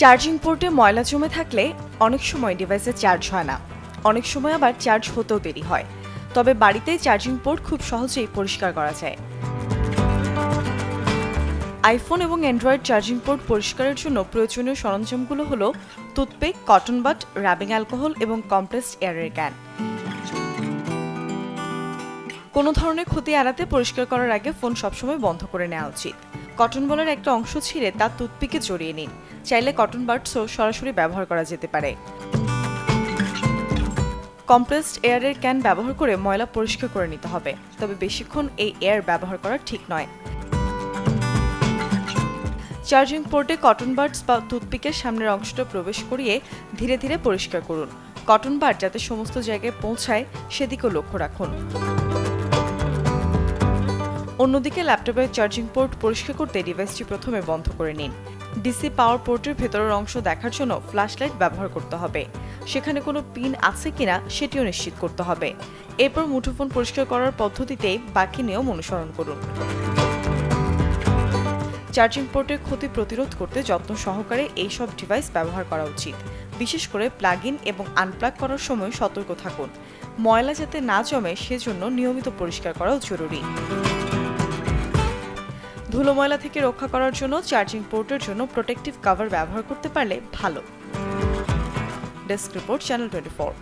Charging পোর্টে ময়লা জমে থাকলে অনেক সময় ডিভাইসে চার্জ হয় না, অনেক সময় আবার চার্জ হতেও দেরি হয়। তবে বাড়িতেই চার্জিং পোর্ট খুব সহজেই পরিষ্কার করা যায়। আইফোন এবং অ্যান্ড্রয়েড চার্জিং পোর্ট পরিষ্কারের জন্য প্রয়োজনীয় সরঞ্জামগুলো হলো toothpick, cotton bud, rubbing alcohol এবং কম্প্রেসড এয়ারের ক্যান। কোনো ধরনের ক্ষতি এড়াতে পরিষ্কার করার আগে ফোন সবসময় বন্ধ করে নেওয়া উচিত। কটন বলের একটা অংশ ছিঁড়ে তা টুথপিকে জড়িয়ে নিন। চাইলে কটন বাডসও সরাসরি ব্যবহার করা যেতে পারে। কম্প্রেসড এয়ারের ক্যান ব্যবহার করে ময়লা পরিষ্কার করে নিতে হবে, তবে বেশিক্ষণ এই এয়ার ব্যবহার করা ঠিক নয়। চার্জিং পোর্টে কটন বাডস বা টুথপিকের সামনের অংশটা প্রবেশ করিয়ে ধীরে ধীরে পরিষ্কার করুন। কটন বাড যাতে সমস্ত জায়গায় পৌঁছায় সেদিকেও লক্ষ্য রাখুন। অন্যদিকে ল্যাপটপের চার্জিং পোর্ট পরিষ্কার করতে ডিভাইসটি প্রথমে বন্ধ করে নিন। ডিসি পাওয়ার পোর্টের ভেতরের অংশ দেখার জন্য ফ্ল্যাশলাইট ব্যবহার করতে হবে। সেখানে কোনো পিন আছে কিনা সেটিও নিশ্চিত করতে হবে। এরপর মুঠোফোন পরিষ্কার করার পদ্ধতিতেই বাকি নিয়ম অনুসরণ করুন। চার্জিং পোর্টের ক্ষতি প্রতিরোধ করতে যত্ন সহকারে এইসব ডিভাইস ব্যবহার করা উচিত। বিশেষ করে প্লাগ ইন এবং আনপ্লাগ করার সময় সতর্ক থাকুন। ময়লা যাতে না জমে সেজন্য নিয়মিত পরিষ্কার করাও জরুরি। ধুলো ময়লা থেকে রক্ষা করার জন্য চার্জিং পোর্টের জন্য প্রোটেক্টিভ কভার ব্যবহার করতে পারলে ভালো। Desk report, channel 24।